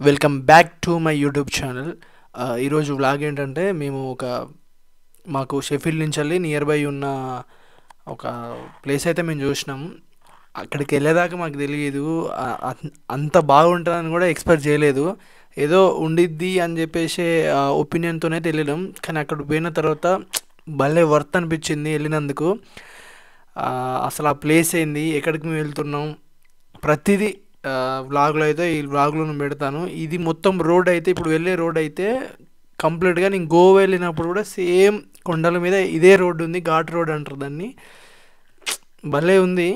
Welcome back to my YouTube channel. ఈరోజు vlog ఏంటంటే మేము మాకు షెఫీల్డ్ నుంచి వెళ్ళి నియర్ బై ఉన్న ఒక ప్లేస్ అయితే మేము చూసినాం. అక్కడికి వెళ్ళేదాకా మాకు తెలియదు అంత బాగుంటుందని కూడా ఎక్స్పెక్ట్ చేయలేదు. ఏదో ఉండిద్ది అని చెప్పేసి ఒపీనియన్తోనే వెళ్ళినాం. కానీ అక్కడ పోయిన తర్వాత భలే వర్త్ అనిపించింది వెళ్ళినందుకు. అసలు ఆ ప్లేస్ ఏంది, ఎక్కడికి మేము వెళ్తున్నాం, ప్రతిదీ వ్లాగ్లో అయితే ఈ వ్లాగ్లో నేను పెడతాను. ఇది మొత్తం రోడ్ అయితే ఇప్పుడు వెళ్ళే రోడ్ అయితే కంప్లీట్గా నేను గోవా వెళ్ళినప్పుడు కూడా సేమ్ కొండల మీద ఇదే రోడ్డు ఉంది. ఘాట్ రోడ్ అంటారు దాన్ని. భలే ఉంది.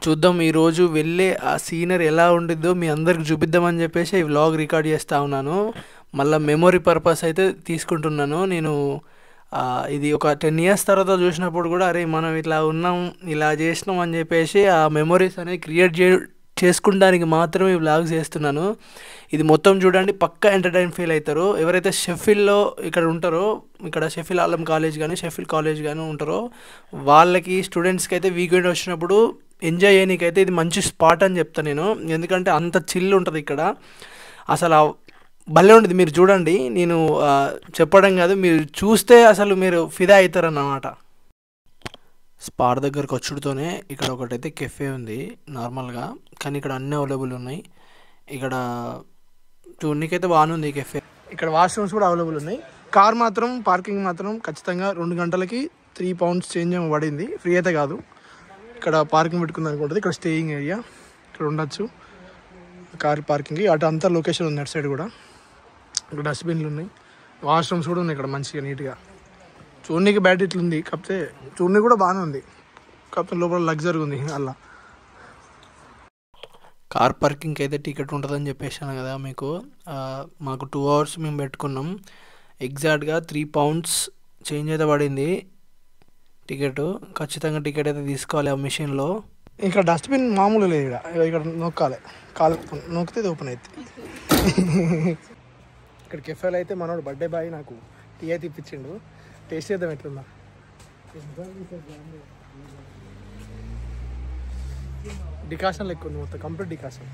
చూద్దాం ఈరోజు వెళ్ళే ఆ సీనరీ ఎలా ఉండిద్దో మీ అందరికి చూపిద్దామని చెప్పేసి ఈ వ్లాగ్ రికార్డ్ చేస్తూ ఉన్నాను. మళ్ళీ మెమొరీ పర్పస్ అయితే తీసుకుంటున్నాను నేను. ఇది ఒక 10 years తర్వాత చూసినప్పుడు కూడా అరే మనం ఇట్లా ఉన్నాం, ఇలా చేసినాం అని చెప్పేసి ఆ మెమొరీస్ అనేది క్రియేట్ చేసుకుంటానికి మాత్రమే వ్లాగ్స్ చేస్తున్నాను. ఇది మొత్తం చూడండి, పక్కా ఎంటర్టైన్ ఫీల్ అవుతారు. ఎవరైతే షెఫీల్డ్లో ఇక్కడ ఉంటారో, ఇక్కడ షెఫీల్డ్ ఆలం కాలేజ్ కానీ షెఫీల్డ్ కాలేజ్ కానీ ఉంటారో వాళ్ళకి స్టూడెంట్స్కి అయితే వీకెండ్ వచ్చినప్పుడు ఎంజాయ్ చేయడానికైతే ఇది మంచి స్పాట్ అని చెప్తాను నేను. ఎందుకంటే అంత చిల్ ఉంటుంది ఇక్కడ. అసలు భలే ఉంటుంది. మీరు చూడండి, నేను చెప్పడం కాదు, మీరు చూస్తే అసలు మీరు ఫిదా అవుతారన్నమాట. స్పాట్ దగ్గరకు వచ్చుడుతోనే ఇక్కడ ఒకటైతే కెఫే ఉంది నార్మల్గా, కానీ ఇక్కడ అన్నీ అవైలబుల్ ఉన్నాయి. ఇక్కడ చూడనీకైతే బాగానే ఉంది ఈ కెఫే. ఇక్కడ వాష్రూమ్స్ కూడా అవైలబుల్ ఉన్నాయి. కార్ మాత్రం పార్కింగ్ మాత్రం ఖచ్చితంగా 2 గంటలకి 3 pounds చేంజ్ ఏమో పడింది. ఫ్రీ అయితే కాదు. ఇక్కడ పార్కింగ్ పెట్టుకుంది అనుకుంటుంది. ఇక్కడ స్టేయింగ్ ఏరియా ఇక్కడ ఉండొచ్చు. కార్ పార్కింగ్ అటు అంతా లొకేషన్ ఉంది. అటు సైడ్ కూడా ఇక్కడ డస్ట్బిన్లు ఉన్నాయి. వాష్రూమ్స్ కూడా ఉన్నాయి ఇక్కడ మంచిగా నీట్గా. చూడనీకి బ్యాట్ ఇట్లుంది, కాకపోతే చూడనీకి కూడా బాగానే ఉంది, కాకపోతే లోపల లగ్జరీ ఉంది. అలా కార్ పార్కింగ్కి అయితే టికెట్ ఉంటుందని చెప్పేసాను కదా మీకు. మాకు 2 hours మేము పెట్టుకున్నాం. ఎగ్జాక్ట్గా 3 pounds చేంజ్ అయితే పడింది టికెట్. ఖచ్చితంగా టికెట్ అయితే తీసుకోవాలి ఆ మిషన్లో. ఇక్కడ డస్ట్బిన్ మామూలు లేదు. ఇక్కడ నొక్కాలి, కాలు నొక్కితే ఇది ఓపెన్ అవుతుంది. ఇక్కడ కెఫేలో అయితే మనోడు బర్త్డే బాయ్ నాకు టీ అయితే ఇప్పించిండు. టేస్ట్ చేద్దాం ఎట్లుందా. డికాషన్ లెక్క ఉంది మొత్తం, కంప్లీట్ డికాషన్.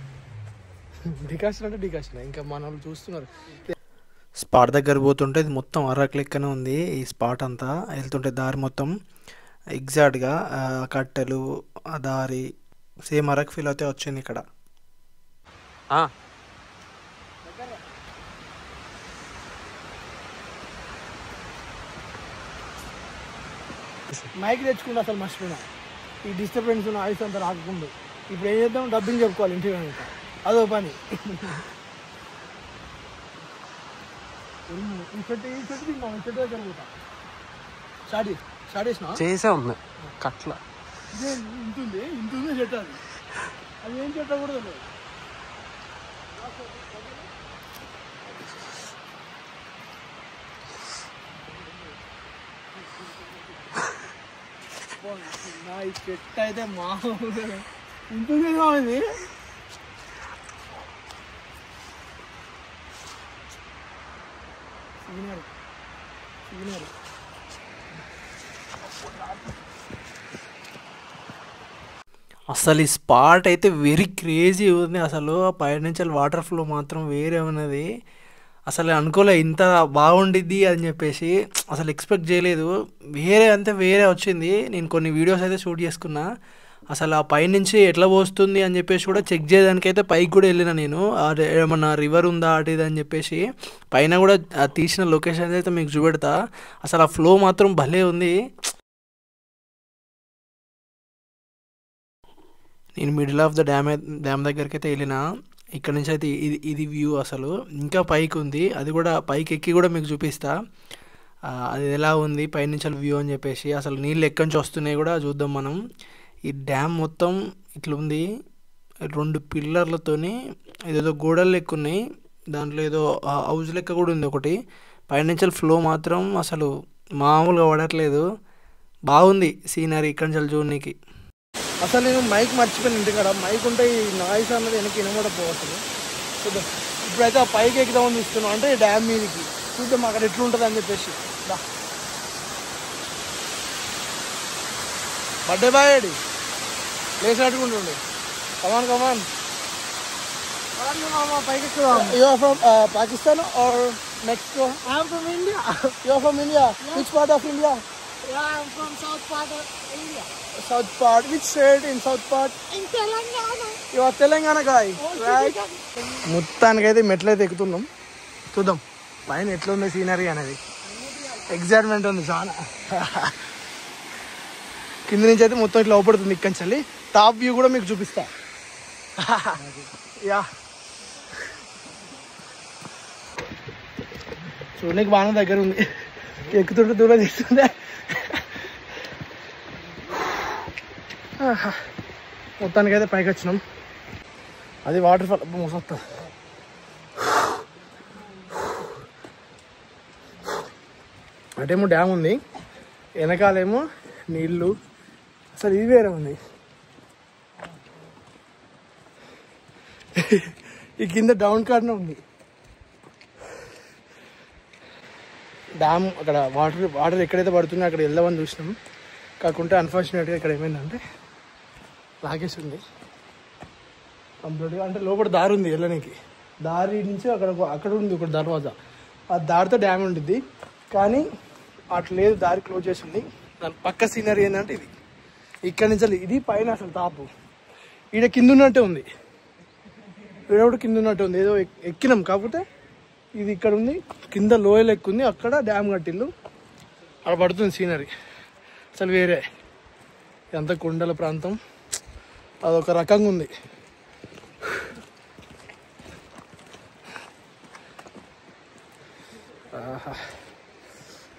డికాషన్ అంటే డికాషన్. ఇంకా మన వాళ్ళు చూస్తున్నారు. స్పాట్ దగ్గర పోతుంటే ఇది మొత్తం అరకు లెక్కనే ఉంది. ఈ స్పాట్ అంతా వెళ్తుంటే దారి మొత్తం ఎగ్జాక్ట్గా కట్టెలు, ఆ దారి సేమ్ అరకు ఫీల్ అయితే వచ్చింది ఇక్కడ. మైక్ తెచ్చుకుంటే అసలు మర్చిపోయినా. ఈ డిస్టర్బెన్స్ నాయిస్ అంతా రాకుండా ఇప్పుడు ఏం చేద్దాం, డబ్బింగ్ చెప్పుకోవాలి ఇంటికి కనుక. అదో పని. ఈ చెట్టు దగ్గర పోతా. స్టార్ట్ చేసా ఉంది కట్ల. ఇంతుంది చెట్టు. అది ఏం చెట్టు కూడా తెలియదు. ఈ చెట్టు అయితే మామూలుగా ఉంటుంది. ఇది అసలు ఈ స్పాట్ అయితే వెరీ క్రేజీ ఉంది. అసలు పైన నుంచి వాటర్ ఫ్లో మాత్రం వేరే ఉన్నది. అసలు అనుకోలే ఇంత బాగుండిద్ది అని చెప్పేసి. అసలు ఎక్స్పెక్ట్ చేయలేదు. వేరే వచ్చింది. నేను కొన్ని వీడియోస్ అయితే షూట్ చేసుకున్నా. అసలు ఆ పైనుంచి ఎట్లా పోస్తుంది అని చెప్పేసి కూడా చెక్ చేయడానికైతే పైకి కూడా వెళ్ళిన నేను. ఏమన్నా రివర్ ఉందా అటు ఇది అని చెప్పేసి. పైన కూడా తీసిన లొకేషన్ అయితే మీకు చూపెడతా. అసలు ఆ ఫ్లో మాత్రం భలే ఉంది. నేను మిడిల్ ఆఫ్ ద డ్యామ్ దగ్గరికి అయితే వెళ్ళిన. ఇక్కడ నుంచి అయితే ఇది వ్యూ అసలు ఇంకా పైకి ఉంది. అది కూడా పైకి ఎక్కి కూడా మీకు చూపిస్తా అది ఎలా ఉంది పైనుంచి వ్యూ అని చెప్పేసి. అసలు నీళ్ళు ఎక్కడి నుంచి వస్తున్నాయి కూడా చూద్దాం మనం. ఈ డ్యామ్ మొత్తం ఇట్లుంది. 2 పిల్లర్లతోని ఏదేదో గోడలు లెక్క ఉన్నాయి. దాంట్లో ఏదో హౌస్ లెక్క కూడా ఉంది ఒకటి. పైనుంచి ఫ్లో మాత్రం అసలు మామూలుగా పడట్లేదు. బాగుంది సీనరీ ఇక్కడి నుంచి చూడనీకి. అసలు నేను మైక్ మర్చిపోయాను ఇంటికాడ. మైక్ ఉంటే ఈ నాయిస్ అన్నది వెనక్కి వినబడపోవచ్చు. చూద్దాం. ఇప్పుడైతే ఆ పైకి ఎక్కుదామని చూస్తున్నాం, అంటే డ్యామ్ మీదకి. చూద్దాం అక్కడ ఎట్లుంటుంది అని చెప్పేసి. బర్త్డే బాయ్ అడి లేచినట్టుకుంటుండే. కమాన్ You are from Pakistan or Mexico? I'm from India. You are from India. Yeah. Which part of India? Yeah, I'm from south part of India. South part. Which state in south part? In Telangana. You are Telangana guy, Oh, right? Telangana. మొత్తానికైతే మెట్లయితే ఎక్కుతున్నాం. చూద్దాం పైన ఎట్లా ఉంది scenery అనేది. Excitement ఉంది చాలా. కింద నుంచి అయితే మొత్తం ఇట్లా అవపడుతుంది. ఇక్కడి నుంచి వెళ్ళి టాప్ వ్యూ కూడా మీకు చూపిస్తా. యా చూడడానికి బాగా దగ్గర ఉంది. ఎక్కుతుంటే దూరం చేస్తుండే. మొత్తానికైతే పైకి వచ్చినాం. అది వాటర్ ఫాల్ మోసొస్తా. అటేమో డ్యామ్ ఉంది, వెనకాలేమో నీళ్ళు. అసలు ఇది వేరే ఉంది. ఈ కింద డౌన్ కార్డ్నే ఉంది డ్యామ్. అక్కడ వాటర్ ఎక్కడైతే పడుతుందో అక్కడ వెళ్దామని చూసినాం. కాకుంటే అన్ఫార్చునేట్గా ఇక్కడ ఏమైందంటే లాగేసి ఉంది కంప్లీట్గా. అంటే లోపల దారి ఉంది వెళ్ళడానికి. దారి నుంచి అక్కడ ఉంది ఒక దర్వాజా. ఆ దారితో డ్యామ్ ఉంటుంది, కానీ అట్లా లేదు, దారి క్లోజ్ చేసి ఉంది. దాని పక్క సీనరీ ఏంటంటే ఇది. ఇక్కడ నుంచి ఇది పైన అసలు టాపు ఈడ కింద ఉన్నట్టే ఉంది. కూడా కింద ఉన్నట్టు ఉంది. ఏదో ఎక్కినాం, కాకపోతే ఇది ఇక్కడ ఉంది, కింద లోయలు ఎక్కుంది. అక్కడ డ్యామ్ కట్టిల్లు, అక్కడ పడుతుంది సీనరీ. అసలు వేరే ఎంత కొండల ప్రాంతం, అదొక రకంగా ఉంది.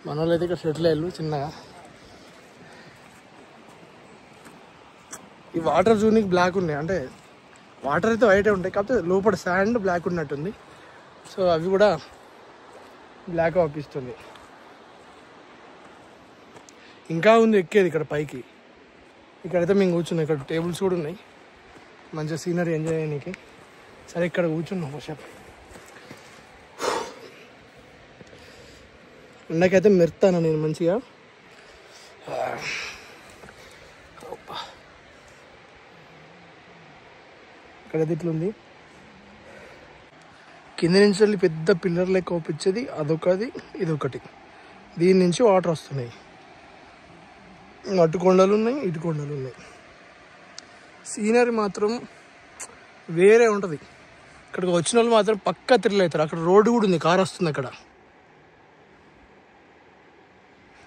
మన వాళ్ళు అయితే ఇక్కడ సెటిల్ అయ్యారు చిన్నగా. ఈ వాటర్ జూనికి బ్లాక్ ఉన్నాయి, అంటే వాటర్ అయితే వైటే ఉంటాయి, కాకపోతే లోపల శాండ్ బ్లాక్ ఉన్నట్టుంది. సో అవి కూడా బ్లాక్ అవుపిస్తుంది. ఇంకా ఉంది ఎక్కేది ఇక్కడ పైకి. ఇక్కడైతే మేము కూర్చున్నాం. ఇక్కడ టేబుల్స్ కూడా ఉన్నాయి, మంచిగా సీనరీ ఎంజాయ్ చేయడానికి. సరే ఇక్కడ కూర్చున్నాం కొంచెం. ఎండకైతే మెరుతాను నేను మంచిగా. ఇక్కడైతే ఇట్లుంది. కింద నుంచి వెళ్ళి పెద్ద పిల్లర్ లెక్క ఒప్పించేది అదొకది, ఇదొకటి. దీని నుంచి వాటర్ వస్తున్నాయి. అటు కొండలు ఉన్నాయి, ఇటు కొండలు ఉన్నాయి. సీనరీ మాత్రం వేరే ఉంటుంది. ఇక్కడికి వచ్చిన వాళ్ళు మాత్రం పక్కా థ్రిల్ అవుతారు. అక్కడ రోడ్డు కూడా ఉంది, కార్ వస్తుంది అక్కడ.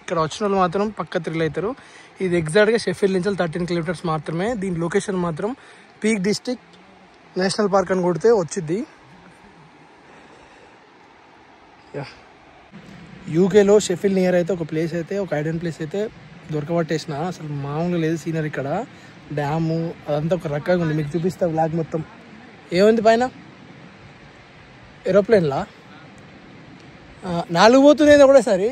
ఇక్కడ వచ్చిన వాళ్ళు మాత్రం పక్కా థ్రిల్ అవుతారు. ఇది ఎగ్జాక్ట్గా షెఫీల్డ్ నుంచి 13 కిలోమీటర్స్ మాత్రమే. దీని లొకేషన్ మాత్రం పీక్ డిస్ట్రిక్ట్ నేషనల్ పార్క్ అని కొడితే వచ్చింది. యూకేలో షెఫీల్డ్ నియర్ అయితే ఒక ప్లేస్ అయితే, ఒక ఐడెన్ ప్లేస్ అయితే దొరకబట్టేసిన. అసలు మామూలుగా లేదు సీనరీ. ఇక్కడ డ్యాము అదంతా ఒక రకంగా ఉంది. మీకు చూపిస్తా బ్లాక్ మొత్తం. ఏముంది పైన ఏరోప్లేన్లా 4 పోతున్నాయి ఒకటేసారి.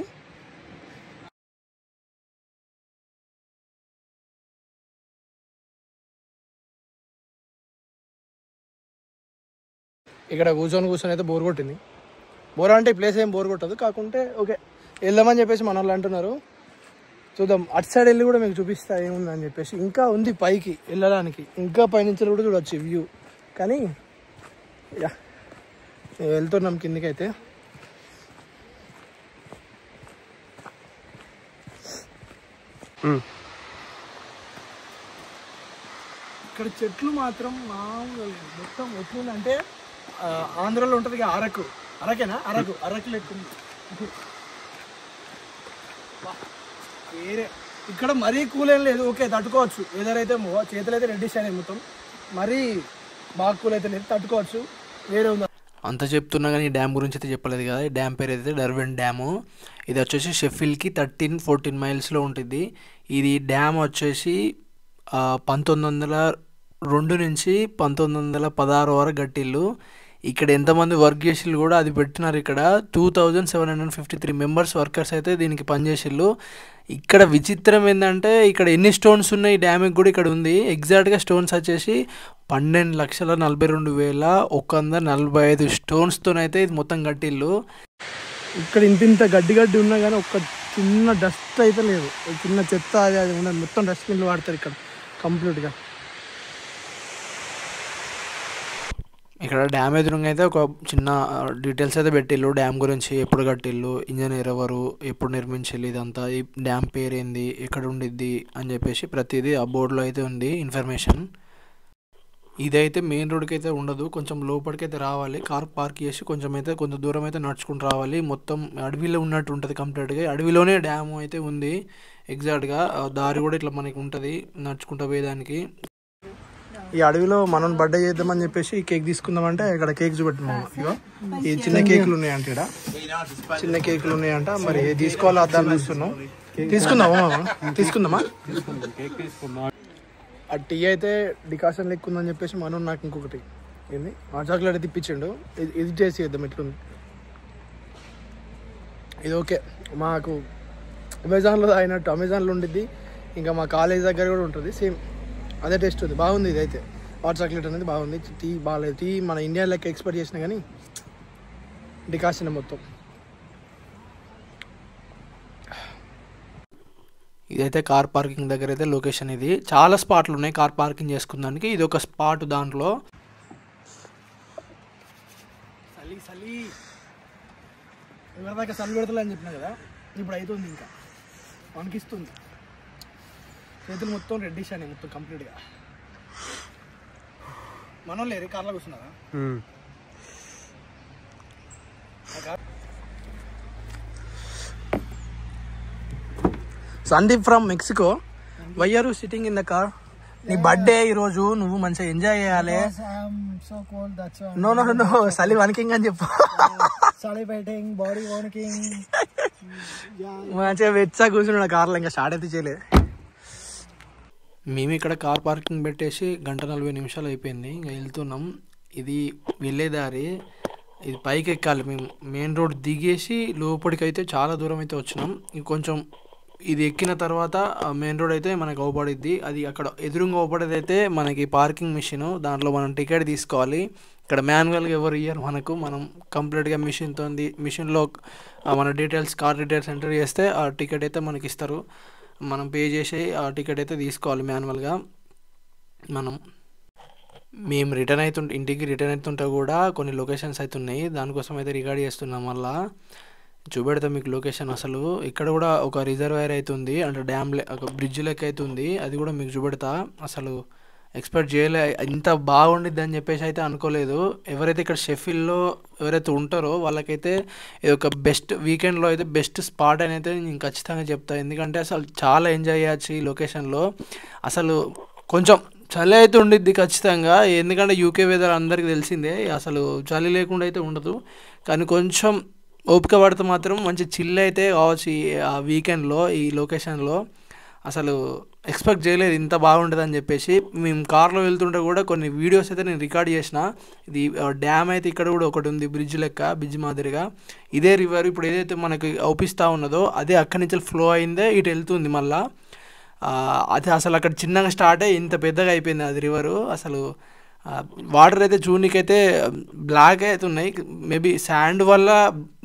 ఇక్కడ కూర్చొని అయితే బోర్ కొట్టింది. బోర్ అంటే ఈ ప్లేస్ ఏం బోర్ కొట్టదు, కాకుంటే ఓకే వెళ్దామని చెప్పేసి మన వాళ్ళు అంటున్నారు. చూద్దాం, అటు సైడ్ వెళ్ళి కూడా మీకు చూపిస్తా ఏముందని చెప్పేసి. ఇంకా ఉంది పైకి వెళ్ళడానికి, ఇంకా పైనుంచి కూడా చూడవచ్చు వ్యూ. కానీ యా వెళ్తున్నాం కిందికైతే. ఇక్కడ చెట్లు మాత్రం మామూలుగా లేదు. మొత్తం ఎట్లుందంటే ఆంధ్రాలో ఉంటుంది అరకేనా అరకు లెక్క వేరే. ఇక్కడ మరీ కూల్ ఏం లేదు, ఓకే తట్టుకోవచ్చు. వెదర్ అయితే చేతులు అయితే రెడ్డిష్ అయినాయి మొత్తం. మరీ బాగా కూల్ అయితే లేదు, తట్టుకోవచ్చు. వేరే ఉంది. అంత చెప్తున్నా కానీ ఈ డ్యామ్ గురించి అయితే చెప్పలేదు కదా. ఈ డ్యామ్ పేరు అయితే డర్వెన్ డ్యాము. ఇది వచ్చేసి షెఫీల్డ్కి 13-14 మైల్స్లో ఉంటుంది. ఇది డ్యామ్ వచ్చేసి 1902 నుంచి 1916 వరకు కట్టిల్లు. ఇక్కడ ఎంతమంది వర్క్ చేసిళ్ళు కూడా అది పెట్టినారు. ఇక్కడ 2753 మెంబర్స్ వర్కర్స్ అయితే దీనికి పనిచేసిళ్ళు. ఇక్కడ విచిత్రం ఏంటంటే ఇక్కడ ఎన్ని స్టోన్స్ ఉన్నాయి డ్యామ్కి కూడా ఇక్కడ ఉంది. ఎగ్జాక్ట్గా స్టోన్స్ వచ్చేసి 12,42,145 స్టోన్స్తోనైతే ఇది మొత్తం కట్టిల్లు. ఇక్కడ ఇంత గడ్డి ఉన్నా కానీ ఒక్క చిన్న డస్ట్ అయితే లేదు. చిన్న చెత్త అది ఉన్నది, మొత్తం డస్ట్బిన్లు వాడతారు ఇక్కడ కంప్లీట్గా. ఇక్కడ డ్యామ్ ఎదురుగా అయితే ఒక చిన్న డీటెయిల్స్ అయితే పెట్టిల్లు డ్యామ్ గురించి, ఎప్పుడు కట్టిల్లు, ఇంజనీర్ ఎవరు, ఎప్పుడు నిర్మించిల్లు, ఇదంతా ఈ డ్యామ్ పేరు ఏంది, ఎక్కడ ఉండిద్ది అని చెప్పేసి ప్రతిదీ ఆ బోర్డులో అయితే ఉంది ఇన్ఫర్మేషన్. ఇదైతే మెయిన్ రోడ్కి అయితే ఉండదు, కొంచెం లోపలికి అయితే రావాలి, కార్ పార్క్ చేసి కొంత దూరం అయితే నడుచుకుంటూ రావాలి. మొత్తం అడవిలో ఉన్నట్టు ఉంటుంది కంప్లీట్గా, అడవిలోనే డ్యామ్ అయితే ఉంది ఎగ్జాక్ట్గా. దారి కూడా ఇట్లా మనకి ఉంటుంది నడుచుకుంటూ పోయేదానికి. ఈ అడవిలో మనం బర్త్డే చేద్దామని చెప్పేసి కేక్ తీసుకుందామంటే ఇక్కడ కేక్ చూపెట్టినాము. ఇగో ఈ చిన్న కేకులు ఉన్నాయంట, ఇక్కడ చిన్న కేకులు ఉన్నాయంట. మరి తీసుకోవాలా అద్దాన్ని చూస్తున్నాం. తీసుకుందామా? ఆ టీ అయితే డికాషన్ లెక్క ఉందని చెప్పేసి మనం నాకు ఇంకొకటి ఏంది ఆ చాక్లెట్ అయితే ఇప్పించిండు. ఇది టేస్ట్ చేద్దాం ఎట్లుంది. ఇది ఓకే, మాకు అమెజాన్లో అయినట్టు అమెజాన్లో ఉండిద్ది, ఇంకా మా కాలేజ్ దగ్గర కూడా ఉంటుంది, సేమ్ అదే టేస్ట్ ఉంది. బాగుంది ఇది అయితే, హాట్ చాక్లెట్ అనేది బాగుంది. టీ బాగాలేదు, టీ మన ఇండియా లెక్క ఎక్స్పెక్ట్ చేసినా కానీ డికాషన్ మొత్తం. ఇదైతే కార్ పార్కింగ్ దగ్గర అయితే లొకేషన్. ఇది చాలా స్పాట్లు ఉన్నాయి కార్ పార్కింగ్ చేసుకున్నానికి, ఇది ఒక స్పాట్. దాంట్లో చలి ఎవరిదాకా చలి పెడతలే అని చెప్పినా కదా, ఇప్పుడు అవుతుంది, ఇంకా వణికిస్తుంది. చేతులు మొత్తం రెడ్డిష్ అని మొత్తం కంప్లీట్గా. మనం లేరు కార్లో కూర్చున్నారా? Sandeep from Mexico, why are you sitting in the car? నీ బర్త్డే ఈరోజు, నువ్వు మంచిగా ఎంజాయ్ చేయాలి. So cold, that's why. No చలి వణికింగ్ అని చెప్పు. Celebrating, body working. మంచిగా వెచ్చా కూర్చున్నాడు కార్లో, ఇంకా స్టార్ట్ అయితే చేయలేదు. మేము ఇక్కడ కార్ పార్కింగ్ పెట్టేసి 1:40 అయిపోయింది, ఇంకా వెళ్తున్నాం. ఇది వెళ్ళే దారి, ఇది పైకి ఎక్కాలి. మేము మెయిన్ రోడ్ దిగేసి లోపలికి అయితే చాలా దూరం అయితే వచ్చినాం. ఇంకొంచెం ఇది ఎక్కిన తర్వాత మెయిన్ రోడ్ అయితే మనకు అవపడిద్ది. అది అక్కడ ఎదురుగా అవపడేది అయితే మనకి పార్కింగ్ మిషన్, దాంట్లో మనం టికెట్ తీసుకోవాలి. ఇక్కడ మాన్యువల్గా ఎవరు ఇయ్యరు మనకు, మనం కంప్లీట్గా మిషన్లో మన డీటెయిల్స్, కార్ డీటెయిల్స్ ఎంటర్ చేస్తే ఆ టికెట్ అయితే మనకి ఇస్తారు. మనం పే చేసి ఆ టికెట్ అయితే తీసుకోవాలి మాన్యువల్గా. మేము ఇంటికి రిటర్న్ అవుతుంటే కూడా కొన్ని లొకేషన్స్ అయితే ఉన్నాయి, దానికోసం అయితే రికార్డ్ చేస్తున్నాం. మళ్ళీ చూపెడతాం మీకు లొకేషన్. అసలు ఇక్కడ కూడా ఒక రిజర్వాయర్ అయితే ఉంది, అంటే డ్యామ్ ఒక బ్రిడ్జ్ లెక్క అయితే ఉంది, అది కూడా మీకు చూపెడతా. అసలు ఎక్స్పెక్ట్ చేయలే ఇంత బాగుండిద్ది అని చెప్పేసి అయితే అనుకోలేదు. ఎవరైతే ఇక్కడ షెఫీల్డ్లో ఎవరైతే ఉంటారో వాళ్ళకైతే ఇది ఒక బెస్ట్ వీకెండ్లో అయితే బెస్ట్ స్పాట్ అని అయితే నేను ఖచ్చితంగా చెప్తాను. ఎందుకంటే అసలు చాలా ఎంజాయ్ చేయొచ్చు ఈ లొకేషన్లో. అసలు కొంచెం చలి అయితే ఉండిద్ది ఖచ్చితంగా, ఎందుకంటే యూకే వెదర్ అందరికీ తెలిసిందే, అసలు చలి లేకుండా అయితే ఉండదు. కానీ కొంచెం ఓపిక పడితే మాత్రం మంచి చిల్ అయితే కావచ్చు ఆ వీకెండ్లో ఈ లొకేషన్లో. అసలు ఎక్స్పెక్ట్ చేయలేదు ఇంత బాగుంటుంది అని చెప్పేసి. మేము కార్లో వెళ్తుంటే కూడా కొన్ని వీడియోస్ అయితే నేను రికార్డ్ చేసిన. ఇది డ్యామ్ అయితే ఇక్కడ కూడా ఒకటి ఉంది, బ్రిడ్జ్ లెక్క, బ్రిడ్జ్ మాదిరిగా. ఇదే రివర్ ఇప్పుడు ఏదైతే మనకి అవుపిస్తూ ఉన్నదో అదే అక్కడి నుంచి ఫ్లో అయిందే ఇటు వెళ్తుంది మళ్ళీ. అది అసలు అక్కడ చిన్నగా స్టార్ట్ అయ్యి ఇంత పెద్దగా అయిపోయింది అది రివరు. అసలు వాటర్ అయితే చూడనీకైతే బ్లాక్ అయితే ఉన్నాయి, మేబీ శాండ్ వల్ల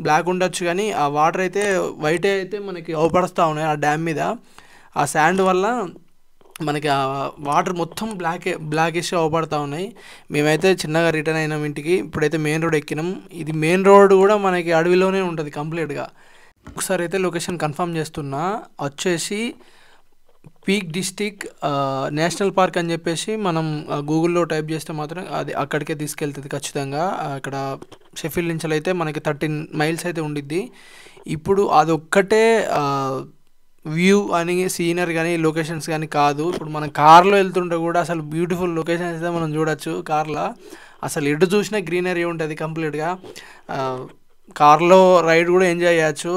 బ్లాక్ ఉండొచ్చు, కానీ ఆ వాటర్ అయితే వైట్ అయితే మనకి అవపడుస్తూ ఉన్నాయి ఆ డ్యామ్ మీద. ఆ శాండ్ వల్ల మనకి ఆ వాటర్ మొత్తం బ్లాకిష్ అవపడుతూ ఉన్నాయి. మేమైతే చిన్నగా రిటర్న్ అయినాం ఇంటికి. ఇప్పుడైతే మెయిన్ రోడ్ ఎక్కినాం. ఇది మెయిన్ రోడ్ కూడా మనకి అడవిలోనే ఉంటుంది కంప్లీట్గా. ఒకసారి అయితే లొకేషన్ కన్ఫర్మ్ చేస్తున్నా, వచ్చేసి పీక్ డిస్టిక్ నేషనల్ పార్క్ అని చెప్పేసి మనం గూగుల్లో టైప్ చేస్తే మాత్రం అది అక్కడికే తీసుకెళ్తుంది ఖచ్చితంగా. అక్కడ షెఫీల్డ్ నుంచి అయితే మనకి 13 మైల్స్ అయితే ఉండిద్ది. ఇప్పుడు అదొక్కటే వ్యూ అని సీనరీ కానీ లొకేషన్స్ కానీ కాదు, ఇప్పుడు మనం కార్లో వెళ్తుంటే కూడా అసలు బ్యూటిఫుల్ లొకేషన్స్ అయితే మనం చూడొచ్చు కార్లో. అసలు ఎటు చూసినా గ్రీనరీ ఉంటుంది కంప్లీట్గా. కార్లో రైడ్ కూడా ఎంజాయ్ చేయొచ్చు.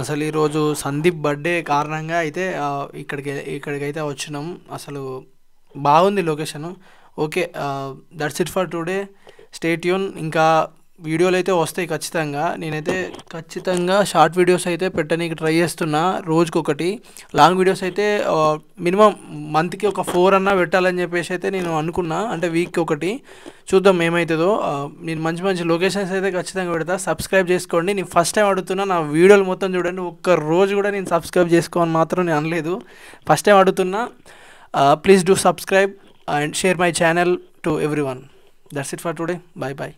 అసలు ఈరోజు సందీప్ బర్త్డే కారణంగా అయితే ఇక్కడికైతే వచ్చినాం. అసలు బాగుంది location. Okay, that's it for today. Stay tune. ఇంకా వీడియోలు అయితే వస్తాయి ఖచ్చితంగా. నేనైతే ఖచ్చితంగా షార్ట్ వీడియోస్ అయితే పెట్టడానికి ట్రై చేస్తున్నా, రోజుకొకటి. లాంగ్ వీడియోస్ అయితే మినిమం మంత్కి ఒక 4 అన్నా పెట్టాలని చెప్పేసి అయితే నేను అనుకున్నా, అంటే వీక్కి ఒకటి. చూద్దాం ఏమవుతుందో. నేను మంచి మంచి లొకేషన్స్ అయితే ఖచ్చితంగా పెడతా. సబ్స్క్రైబ్ చేసుకోండి. నేను ఫస్ట్ టైం అడుగుతున్నా, నా వీడియోలు మొత్తం చూడండి. ఒక్క రోజు కూడా నేను సబ్స్క్రైబ్ చేసుకోమని మాత్రం నేను అనలేదు, ఫస్ట్ టైం అడుగుతున్నా. Please do subscribe and share my channel to everyone. That's it for today. Bye bye.